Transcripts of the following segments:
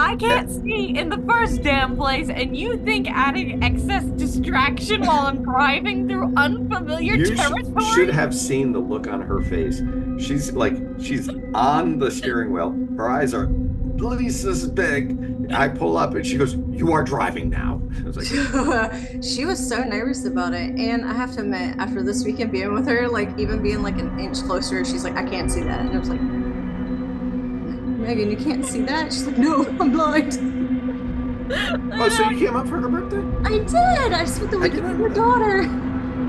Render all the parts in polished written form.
I can't see in the first damn place, and you think adding excess distraction while I'm driving through unfamiliar You should territory? have seen the look on her face. She's on the steering wheel. Her eyes are at least this big. I pull up and she goes, "You are driving now." I was like, She was so nervous about it. And I have to admit, after this weekend being with her, like even being like an inch closer, she's like, I can't see that. And I was like, Megan, you can't see that? She's like, no, I'm blind. "Oh, so you came up for her birthday?" I did. I spent the I did weekend not with know your that. daughter.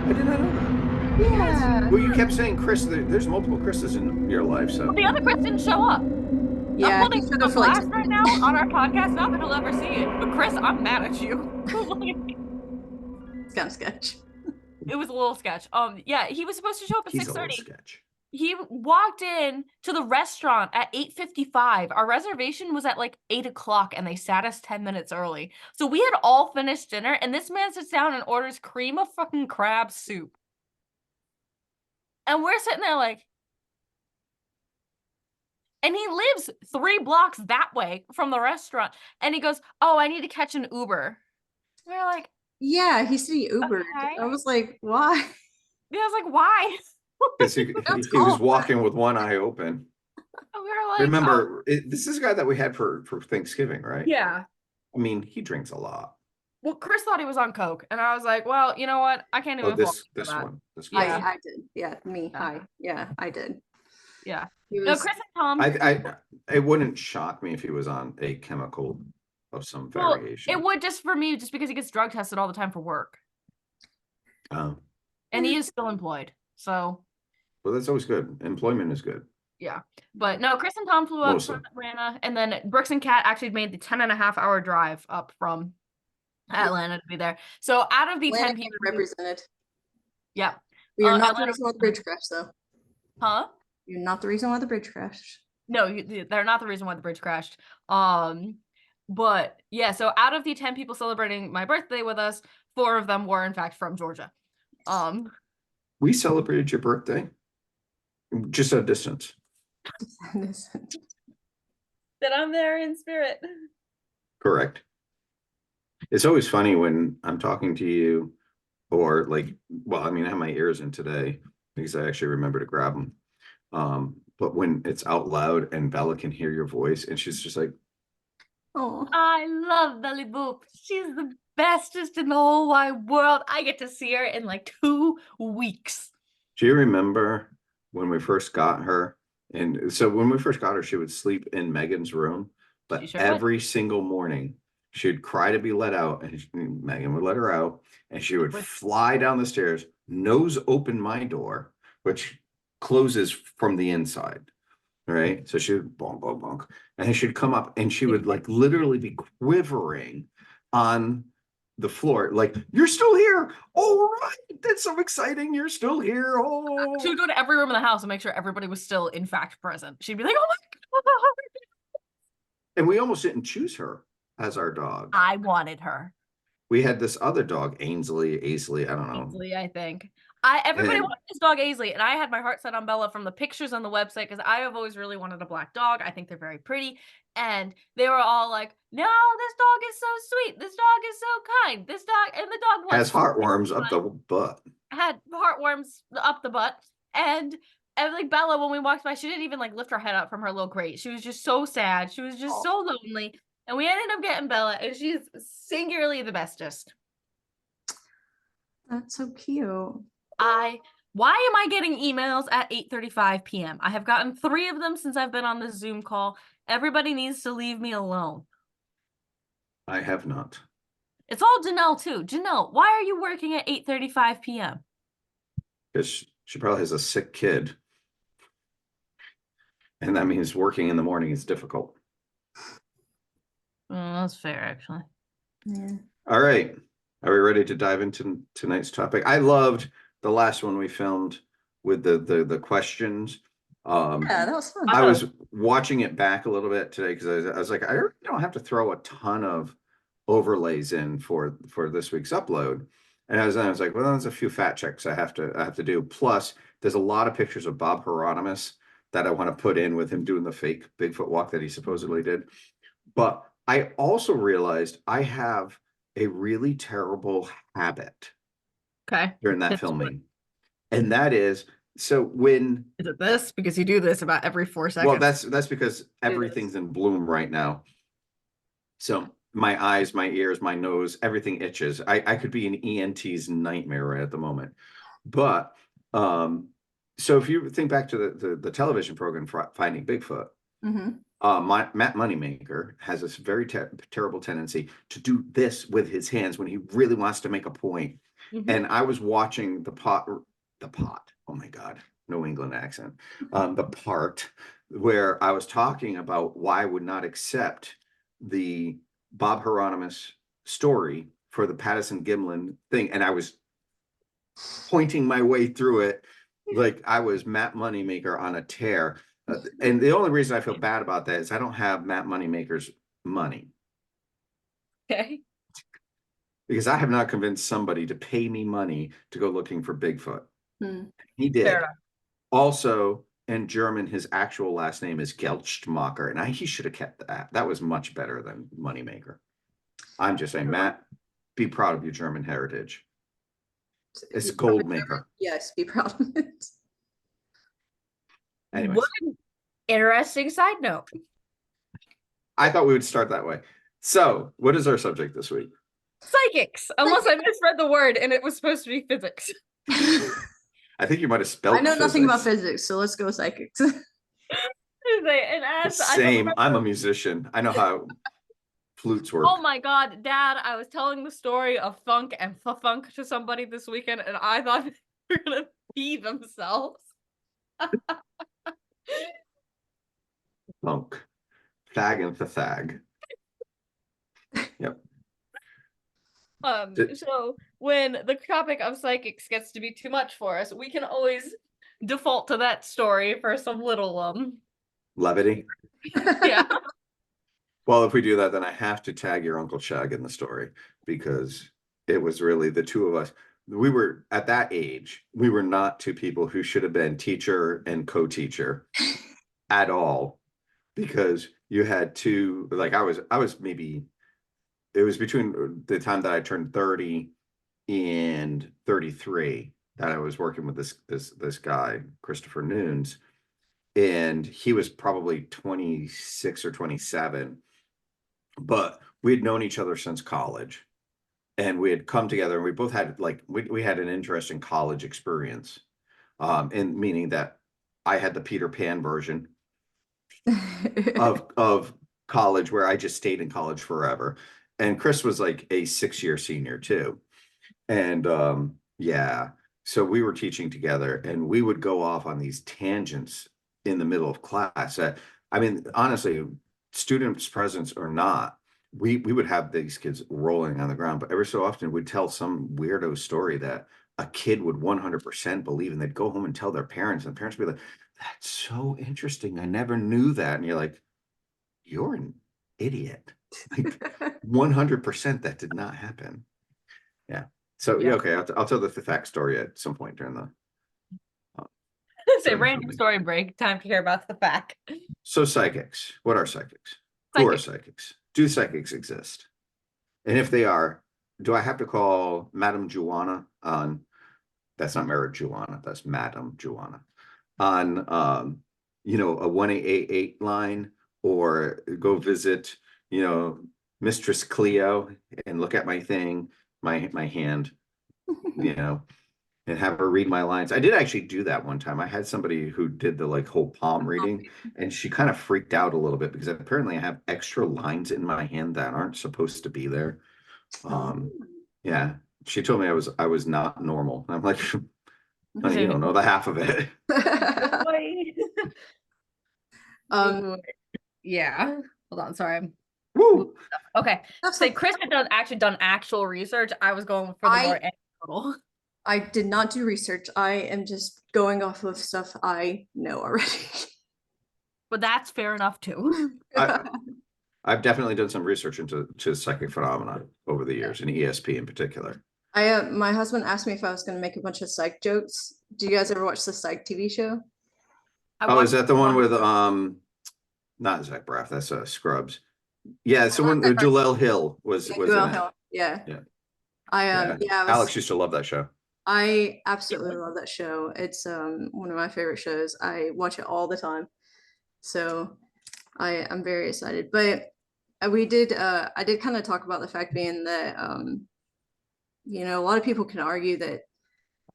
I did not know that. Yeah. Well, you kept saying Chris. There's multiple Chris's in your life, Well, so the other Chris didn't show up. I'm Yeah, putting he him showed up on for like blast 10 right now minutes. on our podcast. Not that he'll ever see it, but Chris, I'm mad at you. It's kind of sketch. It was a little sketch. Yeah, he was supposed to show up at he's a little 6:30. sketch. He walked in to the restaurant at 8:55. Our reservation was at like 8 o'clock, and they sat us 10 minutes early. So we had all finished dinner, and this man sits down and orders cream of fucking crab soup. And we're sitting there like, and he lives 3 blocks that way from the restaurant. And he goes, "Oh, I need to catch an Uber." We were like, Yeah, he said he Ubered. okay. I was like, why? Yeah, I was like, why? Because That's he was cool. walking with one eye open. We were like, oh, Remember, this is a guy that we had for Thanksgiving, right? yeah. I mean, he drinks a lot. Well, Chris thought he was on coke, and I was like, well, you know what? I can't Oh, even fault this you for that. one, this I, Yeah. one. I did. Yeah, me. Yeah. Hi. Yeah, I did. Yeah. He No, was. Chris and Tom. It wouldn't shock me if he was on a chemical of some Well, variation. it would just for me, just because he gets drug tested all the time for work, Um, and he is still employed. So well, that's always good. Employment is good. yeah, but no, Chris and Tom flew up Mostly. from Atlanta, and then Brooks and Kat actually made the 10.5 hour drive up from Atlanta to be there. So out of the Atlanta 10 people, represented. yeah, We are not the Atlanta, reason why the bridge crashed, though. huh? You're not the reason why the bridge crashed. No, they're not the reason why the bridge crashed. But yeah, so out of the 10 people celebrating my birthday with us, 4 of them were in fact from Georgia. We celebrated your birthday just at a distance. That I'm there in spirit. Correct. It's always funny when I'm talking to you, or like, well, I mean, I have my ears in today because I actually remember to grab them. But when it's out loud and Bella can hear your voice, and she's just like, Oh, I love Belly Boop. She's the bestest in the whole wide world. I get to see her in like 2 weeks. do you remember when we first got her? And so when we first got her, she would sleep in Megan's room, but Sure every single morning she'd cry to be let out, and Megan would let her out, and she would fly down the stairs, nose open my door, which closes from the inside. Right. So she would bonk, bonk, bonk. And then she'd come up and she would like literally be quivering on the floor, like, "You're still here. All right. That's so exciting. You're still here." Oh, She would go to every room in the house and make sure everybody was still in fact present. She'd be like, oh my God. and we almost didn't choose her as our dog. I wanted her. We had this other dog, Ainsley, I don't know. Ainsley, I think. Everybody wanted this dog Ainsley, and I had my heart set on Bella from the pictures on the website because I have always really wanted a black dog. I think they're very pretty. And they were all like, no, this dog is so sweet. This dog is so kind. This dog, and the dog was Has heartworms up the butt. had heartworms up the butt. And like Bella, when we walked by, she didn't even like lift her head up from her little crate. She was just so sad. She was just so lonely. And we ended up getting Bella, and she's singularly the bestest. that's so cute. Why am I getting emails at 8:35 p.m.? I have gotten 3 of them since I've been on this Zoom call. Everybody needs to leave me alone. I have not. It's all Janelle too. Janelle, why are you working at 8:35 p.m.? Because she probably has a sick kid. And that means working in the morning is difficult. That's fair, actually. Yeah. All right. Are we ready to dive into tonight's topic? I loved the last one we filmed with the questions. Yeah, that was fun. I was watching it back a little bit today because I was like, I don't have to throw a ton of overlays in for this week's upload. And I was like, well, there's a few fact checks I have to do. Plus, there's a lot of pictures of Bob Hieronymus that I want to put in with him doing the fake Bigfoot walk that he supposedly did. But I also realized I have a really terrible habit Okay. during that filming. And that is, so when, Is it this? Because you do this about every 4 well, seconds. that's because everything's in bloom right now. So my eyes, my ears, my nose, everything itches. I could be an ENT's nightmare right at the moment. But so if you think back to the television program Finding Bigfoot, Mhm. Matt Moneymaker has this very terrible tendency to do this with his hands when he really wants to make a point. Mhm. And I was watching the pot. Oh my God, New England accent. The part where I was talking about why I would not accept the Bob Hieronymus story for the Patterson Gimlin thing, and I was pointing my way through it like I was Matt Moneymaker on a tear. And the only reason I feel bad about that is I don't have Matt Moneymaker's money, Okay. because I have not convinced somebody to pay me money to go looking for Bigfoot. Hmm. He Fair did. enough. Also, in German, his actual last name is Geltschmacher, and he should have kept that. That was much better than Moneymaker. I'm just saying, Matt, be proud of your German heritage. It's Goldmaker. Yes, be proud of it. Anyways, What an interesting side note. I thought we would start that way. So, what is our subject this week? Psychics, unless I misread the word and it was supposed to be physics. I think you might have spelled I know nothing about physics. physics, so let's go psychics. And as I don't Same. remember- I'm a musician. I know how flutes work. Oh my God, Dad, I was telling the story of funk and funk to somebody this weekend, and I thought they were gonna pee themselves. Funk. Fag and thag. Yep. So when the topic of psychics gets to be too much for us, we can always default to that story for some little Levity. yeah. Well, if we do that, then I have to tag your Uncle Shag in the story, because it was really the two of us. We were at that age, we were not two people who should have been teacher and co-teacher at all, because you had two, like I was maybe, it was between the time that I turned 30 and 33 that I was working with this guy, Christopher Noons, and he was probably 26 or 27, but we had known each other since college, and we had come together, and we both had like we had an interesting college experience, and meaning that I had the Peter Pan version of college, where I just stayed in college forever, and Chris was like a 6-year senior too. And yeah, so we were teaching together, and we would go off on these tangents in the middle of class. I mean, honestly, students presence or not, we would have these kids rolling on the ground, but every so often we'd tell some weirdo story that a kid would 100% believe, and they'd go home and tell their parents, and the parents would be like, that's so interesting, I never knew that. And you're like, you're an idiot. Like 100% that did not happen. Yeah. So yeah, okay, I'll tell the fact story at some point during the Say random story break. Time to hear about the fact. So psychics. What are psychics? Who are psychics? Do psychics exist? And if they are, do I have to call Madame Juana on, that's not marijuana, that's Madame Juana, on a 1-888 line, or go visit, Mistress Cleo and look at my thing, my hand, and have her read my lines. I did actually do that one time. I had somebody who did the like whole palm reading, and she kind of freaked out a little bit, because apparently I have extra lines in my hand that aren't supposed to be there. Yeah, she told me I was not normal. I'm like, honey, you don't know the half of it. Yeah. Hold on, sorry. Woo! Okay. So Chris had done actual research. I was going for the more anecdotal. I did not do research. I am just going off of stuff I know already. But that's fair enough too. I've definitely done some research into psychic phenomena over the years, and ESP in particular. My husband asked me if I was going to make a bunch of psych jokes. Do you guys ever watch the Psych TV show? Oh, is that the one with not Zach Braff? That's Scrubs. Yeah, someone Jaleel Hill was in Well, it. hell, yeah. Yeah. I Yeah. Alex used to love that show. I absolutely love that show. It's one of my favorite shows. I watch it all the time. So I'm very excited. But we did I did kind of talk about the fact being that a lot of people can argue that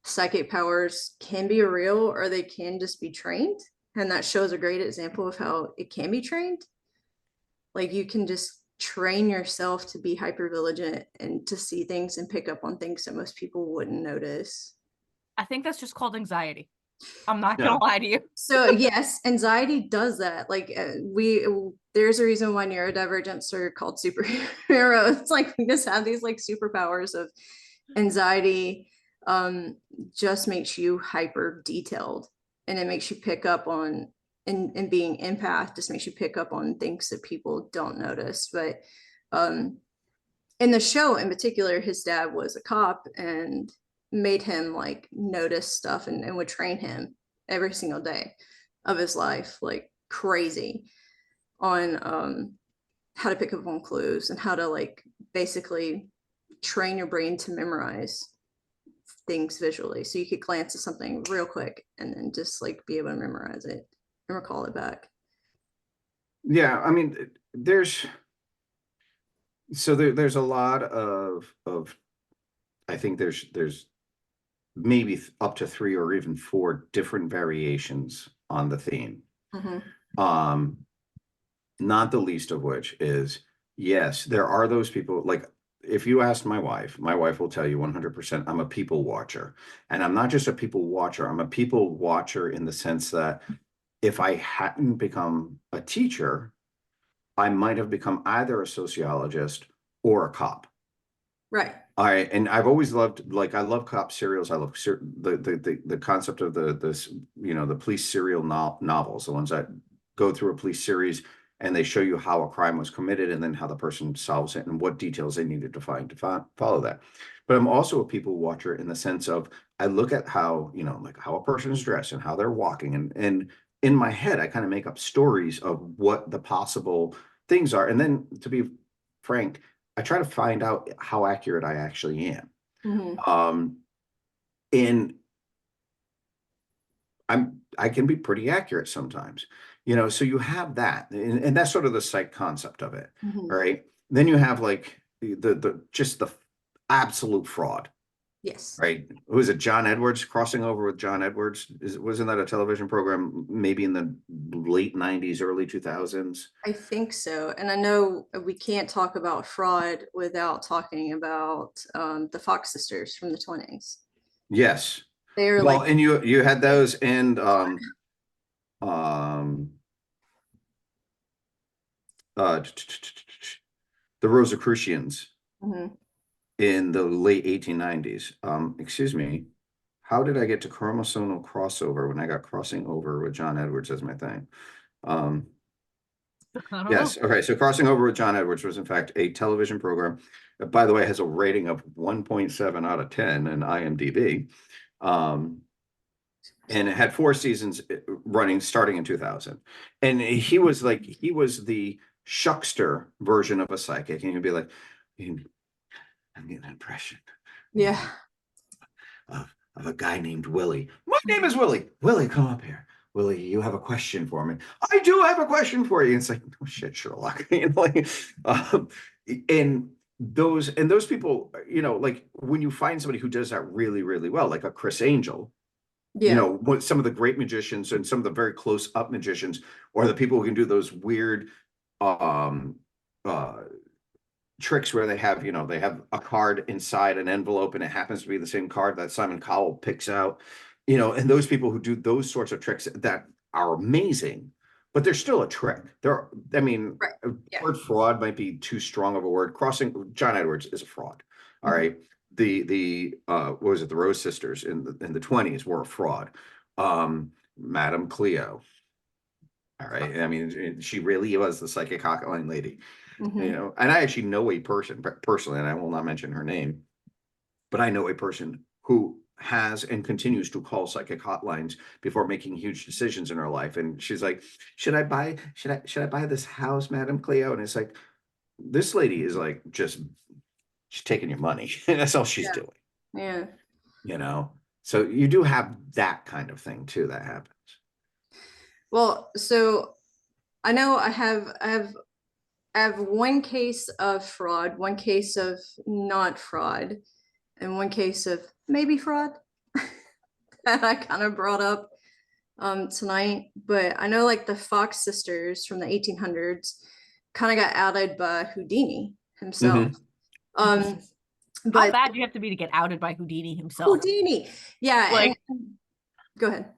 psychic powers can be real or they can just be trained. And that shows a great example of how it can be trained. Like you can just train yourself to be hyper vigilant and to see things and pick up on things that most people wouldn't notice. I think that's just called anxiety. I'm not Yeah. gonna lie to you. So yes, anxiety does that. Like there's a reason why neurodivergents are called superheroes. Like we just have these like superpowers of anxiety. Just makes you hyper detailed, and it makes you pick up on and being empath just makes you pick up on things that people don't notice. But in the show in particular, his dad was a cop and made him like notice stuff and would train him every single day of his life, like crazy, on how to pick up on clues and how to like basically train your brain to memorize things visually. So you could glance at something real quick and then just like be able to memorize it and recall it back. Yeah, I mean, there's there's a lot of I think there's maybe up to 3 or even 4 different variations on the theme. Um, not the least of which is, yes, there are those people, like if you ask my wife will tell you 100% I'm a people watcher. And I'm not just a people watcher, I'm a people watcher in the sense that if I hadn't become a teacher, I might have become either a sociologist or a cop. Right. And I've always loved, like, I love cop serials. I love the concept of the police serial novels, the ones that go through a police series and they show you how a crime was committed and then how the person solves it and what details they needed to find to follow that. But I'm also a people watcher in the sense of I look at how, like how a person is dressed and how they're walking, and in my head, I kind of make up stories of what the possible things are. And then, to be frank, I try to find out how accurate I actually am. And I can be pretty accurate sometimes, so you have that, and that's sort of the psych concept of it. All right. Then you have like the absolute fraud. Yes. Right. Who is it? John Edwards, Crossing Over with John Edwards. Wasn't that a television program maybe in the late 90s, early 2000s? I think so. And I know we can't talk about fraud without talking about the Fox sisters from the 20s. Yes. They're Well, like, and you had those, and the Rosicrucians in the late 1890s. Excuse me. How did I get to chromosomal crossover when I got Crossing Over with John Edwards as my thing? Yes. Okay. So Crossing Over with John Edwards was in fact a television program. By the way, has a rating of 1.7 out of 10 in IMDb. And it had 4 seasons running starting in 2000. And he was the shuckster version of a psychic. And he'd be like, I'm getting an impression. yeah. Of a guy named Willie. My name is Willie. Willie, come up here. Willie, you have a question for me. I do have a question for you. It's like, no shit, Sherlock. And those people, like when you find somebody who does that really, really well, like a Chris Angel, some of the great magicians and some of the very close up magicians, or the people who can do those weird tricks where they have a card inside an envelope and it happens to be the same card that Simon Cowell picks out, and those people who do those sorts of tricks that are amazing, but they're still a trick. Right. Yeah. Word fraud might be too strong of a word. John Edwards is a fraud. All right. The what was it? The Rose sisters in the 20s were a fraud. Madam Cleo. All right. I mean, she really was the psychic hotline lady. And I actually know a person personally, and I will not mention her name, but I know a person who has and continues to call psychic hotlines before making huge decisions in her life. And she's like, should I buy this house, Madam Cleo? And it's like, this lady is like she's taking your money. That's all she's Yeah. doing, Yeah. you know? So you do have that kind of thing too that happens. Well, so I know I have one case of fraud, one case of not fraud, and one case of maybe fraud that I kind of brought up tonight. But I know like the Fox sisters from the 1800s kind of got outed by Houdini himself. Mhm. How But bad do you have to be to get outed by Houdini himself? Houdini, yeah. Like, go ahead.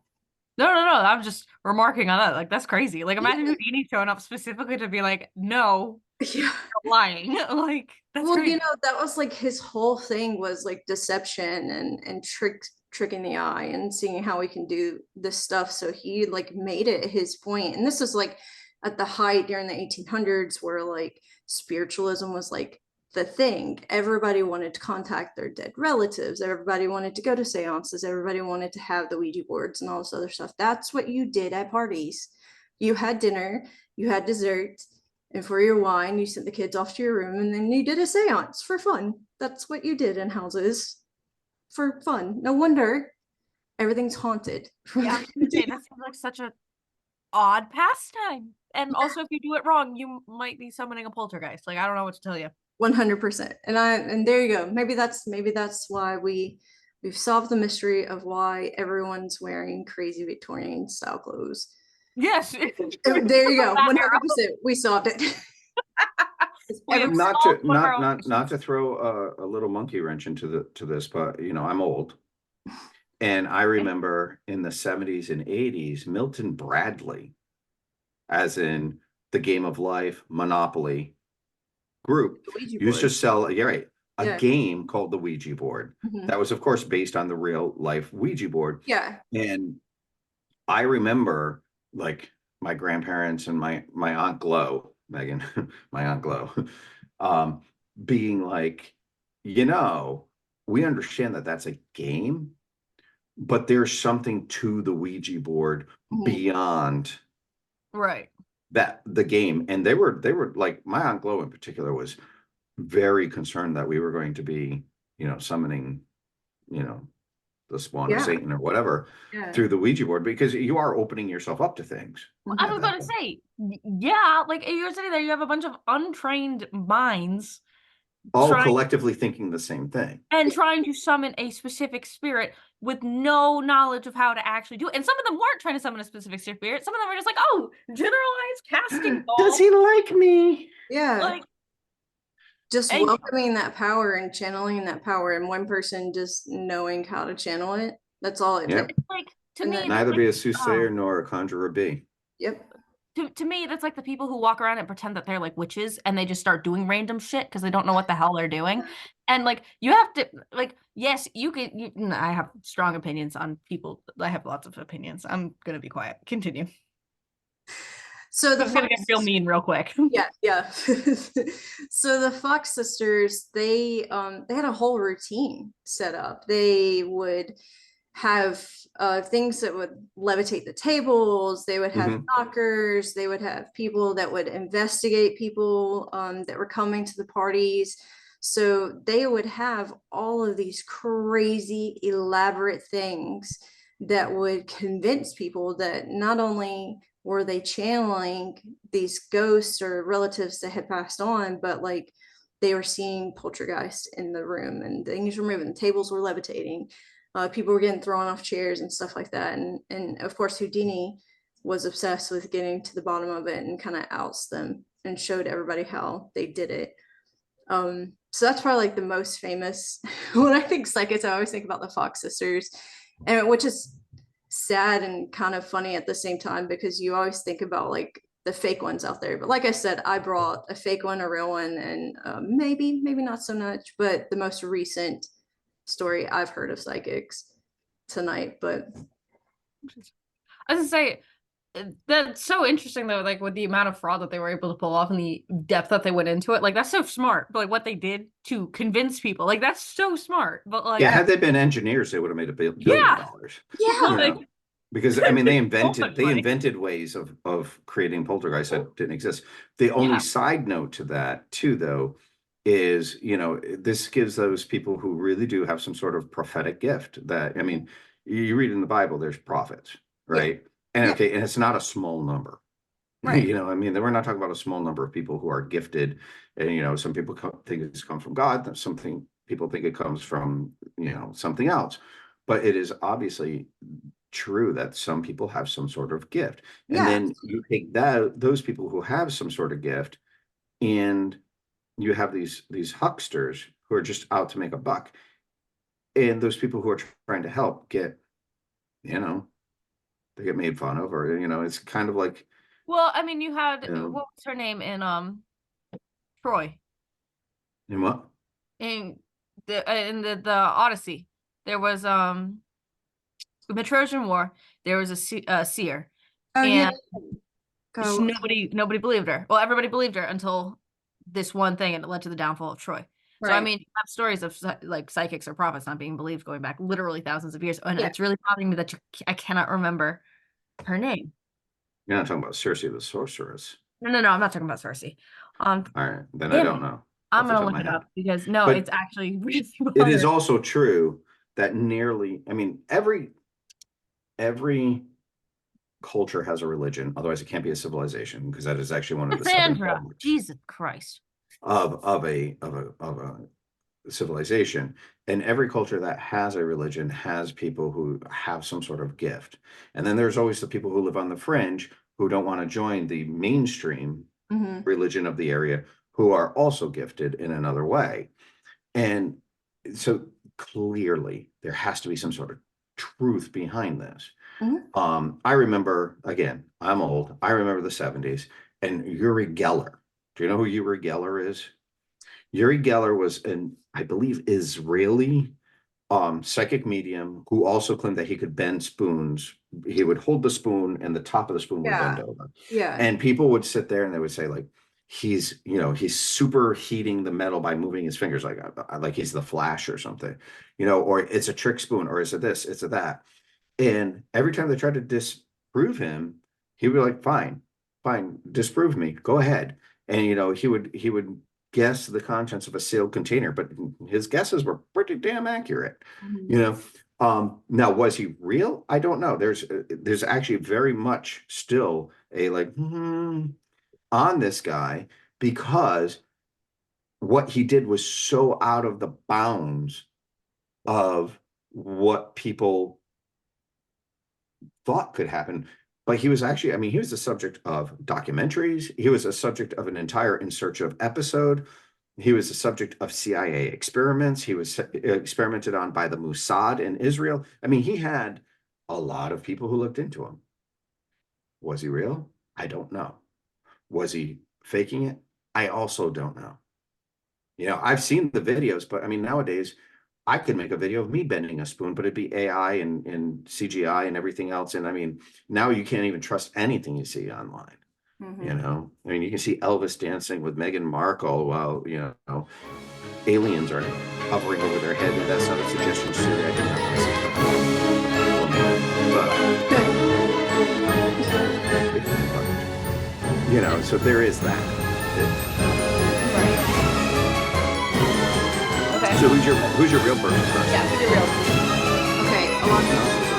no. I'm just remarking on that. Like, that's crazy. Like, imagine Yeah. Houdini showing up specifically to be like, no, Yeah. you're lying. Like, that's Well, crazy. you know, that was like his whole thing was like deception and tricking the eye and seeing how he can do this stuff. So he like made it his point. And this was like at the height during the 1800s where like spiritualism was like the thing. Everybody wanted to contact their dead relatives. Everybody wanted to go to seances. Everybody wanted to have the Ouija boards and all this other stuff. That's what you did at parties. You had dinner, you had dessert, and for your wine, you sent the kids off to your room and then you did a seance for fun. That's what you did in houses for fun. No wonder everything's haunted. Yeah, I was gonna say, that seems like such a odd pastime. And also, if you do it wrong, you might be summoning a poltergeist. Like, I don't know what to tell you. 100%. And there you go. Maybe that's why we've solved the mystery of why everyone's wearing crazy Victorian style clothes. Yes. There you go. That 100%. We solved it. We have Not solved to one of our own not to issues. throw a little monkey wrench into this, but you know, I'm old. And I remember in the 70s and 80s, Milton Bradley, as in the Game of Life, Monopoly group, Ouija used to board. sell, yeah, right, a Yeah. game called the Ouija board. Mhm. That was, of course, based on the real life Ouija board. Yeah. And I remember like my grandparents and my Aunt Glo, Megan, my Aunt Glo, being like, you know, we understand that that's a game, but there's something to the Ouija board Mhm. beyond Right. that the game. And they were like, my Aunt Glo in particular was very concerned that we were going to be, you know, summoning, you know, the spawn of Yeah. Satan or whatever Yeah. through the Ouija board, because you are opening yourself up to things. I at was that gonna point. say, yeah, like you're sitting there, you have a bunch of untrained minds All trying collectively thinking the same thing. and trying to summon a specific spirit with no knowledge of how to actually do it. And some of them weren't trying to summon a specific spirit. Some of them were just like, oh, generalized casting ball. Does he like me? Yeah. Like, Just and welcoming that power and channeling that power, and one person just knowing how to channel it. That's all it Yep. takes. like to And me, then- that's Neither like, be a soothsayer nor a conjurer be. Yep. to me, that's like the people who walk around and pretend that they're like witches and they just start doing random shit because they don't know what the hell they're doing. And like you have to like, yes, I have strong opinions on people. I have lots of opinions. I'm gonna be quiet. Continue. So the I'm gonna get real mean real quick. yeah. So the Fox sisters, they had a whole routine set up. They would have things that would levitate the tables. They would have Mhm. knockers. They would have people that would investigate people that were coming to the parties. So they would have all of these crazy, elaborate things that would convince people that not only were they channeling these ghosts or relatives that had passed on, but like they were seeing poltergeist in the room and things were moving, the tables were levitating, people were getting thrown off chairs and stuff like that. And of course, Houdini was obsessed with getting to the bottom of it and kind of outs them and showed everybody how they did it. So that's probably like the most famous. When I think psychics, I always think about the Fox sisters, and which is sad and kind of funny at the same time because you always think about like the fake ones out there. But like I said, I brought a fake one, a real one, and maybe not so much, but the most recent story I've heard of psychics tonight. But I was gonna say that's so interesting though, like with the amount of fraud that they were able to pull off and the depth that they went into it. Like that's so smart. But like what they did to convince people, like that's so smart. But like Yeah, had they been engineers, they would have made $1 billion. yeah, well, You like, know. Because I mean, they much money. invented ways of creating poltergeists that didn't exist. The only Yeah. side note to that too, though, is, you know, this gives those people who really do have some sort of prophetic gift that, I mean, you read in the Bible, there's prophets, Yeah. right? And Yeah. okay, and it's not a small number. Right. You know, I mean, we're not talking about a small number of people who are gifted, and you know, some people think it's come from God, something people think it comes from, you know, something else. But it is obviously true that some people have some sort of gift. And Yeah. then you take those people who have some sort of gift, and you have these hucksters who are just out to make a buck. And those people who are trying to help get, you know, they get made fun of, or you know, it's kind of like, Well, I mean, you had you know, what was her name in Troy in what? in the Odyssey. There was in the Trojan War. There was a seer, Oh yeah. and Go. nobody believed her. Well, everybody believed her until this one thing, and it led to the downfall of Troy. So I Right. mean, you have stories of like psychics or prophets not being believed going back literally thousands of years, and Yeah. it's really bothering me that I cannot remember her name. You're not talking about Circe the sorceress. No, I'm not talking about Cersei. All right, then I Damn don't it. know I'm off the gonna top of look my it head. up because no, But it's actually really it is bothering. also true that nearly, I mean, every culture has a religion, otherwise it can't be a civilization, because that is actually one of the seven Cassandra. hallmarks Jesus Christ. of a civilization. And every culture that has a religion has people who have some sort of gift. And then there's always the people who live on the fringe who don't want to join the mainstream Mm-hmm. religion of the area, who are also gifted in another way. And so clearly there has to be some sort of truth behind this. Mm-hmm. I remember, again, I'm old. I remember the 70s, and Uri Geller. Do you know who Uri Geller is? Uri Geller was an, I believe, Israeli psychic medium who also claimed that he could bend spoons. He would hold the spoon and the top of the spoon would bend Yeah. over. Yeah. And people would sit there and they would say, like, he's, you know, he's super heating the metal by moving his fingers, like he's the Flash or something, you know, or it's a trick spoon, or is it this, it's a that. And every time they tried to disprove him, he would be like, fine, disprove me, go ahead. And you know, he would guess the contents of a sealed container, but his guesses were pretty damn accurate. Mhm. You know, now was he real? I don't know. There's actually very much still a like on this guy, because what he did was so out of the bounds of what people thought could happen. But he was actually, I mean, he was the subject of documentaries. He was a subject of an entire In Search of episode. He was the subject of CIA experiments. He was experimented on by the Mossad in Israel. I mean, he had a lot of people who looked into him. Was he real? I don't know. Was he faking it? I also don't know. You know, I've seen the videos, but I mean, nowadays, I could make a video of me bending a spoon, but it'd be AI and CGI and everything else. And I mean, now you can't even trust anything you see online. Mm-hmm. You know, I mean, you can see Elvis dancing with Meghan Markle while, you know, aliens are hovering over their head. And that's not a suggestion, Siri. I did not want to say that. But, you know, so there is that. Okay. So who's your real person? Yeah, who's your real? Okay. Along